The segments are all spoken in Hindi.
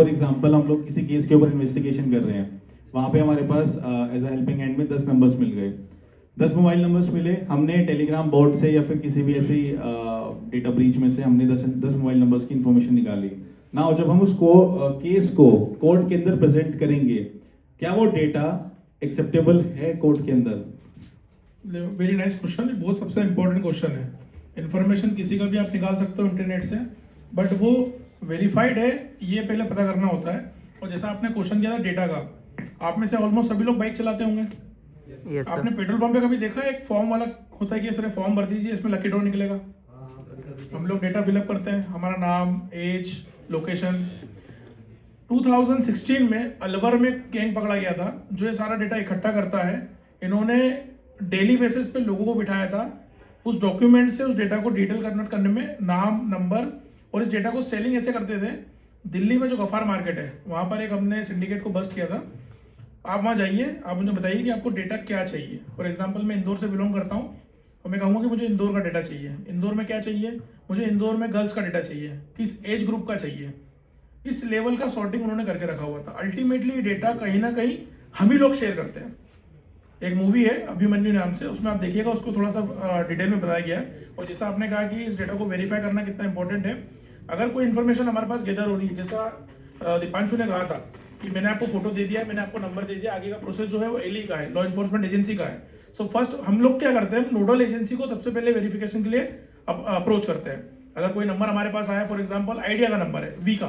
फॉर एग्जांपल हम लोग किसी केस के ऊपर इन्वेस्टिगेशन कर रहे हैं, वहाँ पे हमारे पास एज अ हेल्पिंग हैंड में 10 नंबर्स मिल गए, 10 मोबाइल नंबर्स मिले। हमने टेलीग्राम बॉट से या फिर किसी भी ऐसी डेटा ब्रीच में से हमने 10 मोबाइल नंबर्स की इन्फॉर्मेशन निकाली। ना जब हम उसको केस को कोर्ट के अंदर प्रेजेंट करेंगे, क्या वो डेटा एक्सेप्टेबल है कोर्ट के अंदर? वेरी नाइस क्वेश्चन, बहुत सबसे इम्पोर्टेंट क्वेश्चन है। इन्फॉर्मेशन किसी का भी आप निकाल सकते हो इंटरनेट से, बट वो वेरीफाइड है ये पहले पता करना होता है। और जैसा आपने क्वेश्चन किया था डेटा का, आप में से ऑलमोस्ट सभी लोग बाइक चलाते होंगे। yes, आपने पेट्रोल पंप पे कभी देखा है एक फॉर्म वाला होता है कि सर फॉर्म भर दीजिए, इसमें लकी ड्रॉ निकलेगा। हम लोग डेटा फिलअप करते हैं, हमारा नाम, एज, लोकेशन। 2016 में अलवर में गैंग पकड़ा गया था जो ये सारा डेटा इकट्ठा करता है। इन्होंने डेली बेसिस पे लोगों को बिठाया था, उस डॉक्यूमेंट से उस डेटा को डिटेल कन्वर्ट करने में, नाम, नंबर, और इस डेटा को सेलिंग ऐसे करते थे। दिल्ली में जो गफार मार्केट है वहाँ पर एक हमने सिंडिकेट को बस्ट किया था। आप वहाँ जाइए, आप मुझे बताइए कि आपको डेटा क्या चाहिए। फॉर एग्जांपल मैं इंदौर से बिलोंग करता हूँ और मैं कहूँगा कि मुझे इंदौर का डेटा चाहिए। इंदौर में क्या चाहिए? मुझे इंदौर में गर्ल्स का डेटा चाहिए, किस एज ग्रुप का चाहिए। इस लेवल का सॉर्टिंग उन्होंने करके रखा हुआ था। अल्टीमेटली डेटा कहीं ना कहीं हम ही लोग शेयर करते हैं। एक मूवी है अभिमन्यु नाम से, उसमें आप देखिएगा, उसको थोड़ा सा डिटेल में बताया गया है। और जैसा आपने कहा कि इस डेटा को वेरीफाई करना कितना इंपॉर्टेंट है, अगर कोई इन्फॉर्मेशन हमारे पास गैदर हो रही है, जैसा दीपांशु ने कहा था कि मैंने आपको फोटो दे दिया, मैंने आपको नंबर दे दिया, आगे का प्रोसेस जो है वो एलई का है, लॉ इन्फोर्समेंट एजेंसी का है। सो फर्स्ट हम लोग क्या करते हैं, नोडल एजेंसी को सबसे पहले वेरिफिकेशन के लिए अप्रोच करते हैं। अगर कोई नंबर हमारे पास आया, फॉर एग्जाम्पल आइडिया का नंबर है वी का,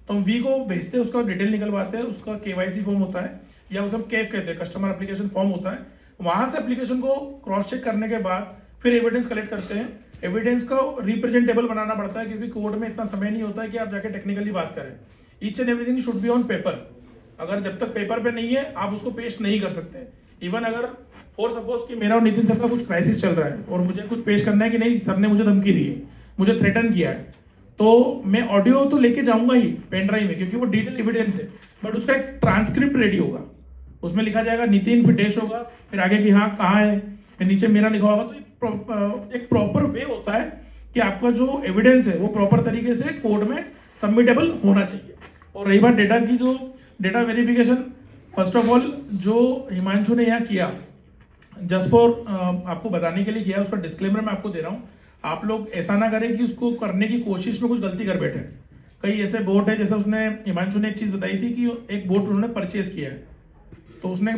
तो हम वी को भेजते हैं, उसका डिटेल निकलवाते हैं, उसका केवाईसी फॉर्म होता है या उसे हम केफ कहते हैं, कस्टमर एप्लीकेशन फॉर्म होता है। वहां से एप्लीकेशन को क्रॉस चेक करने के बाद फिर एविडेंस कलेक्ट करते हैं। एविडेंस को रिप्रेजेंटेबल बनाना पड़ता है क्योंकि कोर्ट में इतना समय नहीं होता है कि आप जाके टेक्निकली बात करें। Each and everything should be on paper. अगर जब तक पेपर पे नहीं है आप उसको पेश नहीं कर सकते। इवन अगर फॉर सपोज कि मेरा और नितिन सर का कुछ क्राइसिस चल रहा है और मुझे कुछ पेश करना है कि नहीं सर ने मुझे धमकी दी है, मुझे थ्रेटन किया है, तो मैं ऑडियो तो लेके जाऊंगा ही पेन ड्राइव में क्योंकि वो डिटेल एविडेंस है, बट उसका एक ट्रांसक्रिप्ट रेडी होगा। उसमें लिखा जाएगा नितिन, फिर डैश होगा, फिर आगे कि हाँ कहाँ है, फिर नीचे मेरा लिखा होगा। तो एक प्रॉपर वे होता है कि आपका जो एविडेंस है वो प्रॉपर तरीके से कोर्ट में सबमिटेबल होना चाहिए। और रही बात डेटा की, जो data verification, first of all जो हिमांशु ने यहाँ किया, जस्ट फॉर आपको बताने के लिए किया, उसका डिस्क्लेमर मैं आपको दे रहा हूँ। आप लोग ऐसा ना करें कि उसको करने की कोशिश में कुछ गलती कर बैठे। कई ऐसे बोट है, जैसे उसने हिमांशु ने एक चीज़ बताई थी कि एक बोट उन्होंने परचेज किया है, तो उसने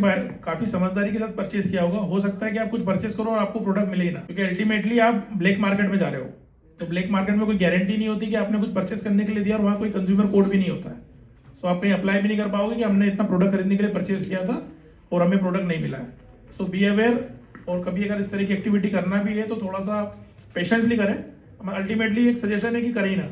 काफी समझदारी के साथ परचेज किया होगा। हो सकता है कि आप कुछ परचेज करो और आपको प्रोडक्ट मिले ही ना, क्योंकि अल्टीमेटली आप ब्लैक मार्केट में जा रहे हो। तो ब्लैक मार्केट में कोई गारंटी नहीं होती कि आपने कुछ परचेज करने के लिए दिया और वहाँ कोई कंज्यूमर कोड भी नहीं होता है। सो आप कहीं अप्लाई भी नहीं कर पाओगे कि हमने इतना प्रोडक्ट खरीदने के लिए परचेज किया था और हमें प्रोडक्ट नहीं मिला है। सो बी अवेयर। और कभी अगर इस तरह की एक्टिविटी करना भी है तो थोड़ा सा पेशेंसली करें। अल्टीमेटली एक सजेशन है कि करें ही ना।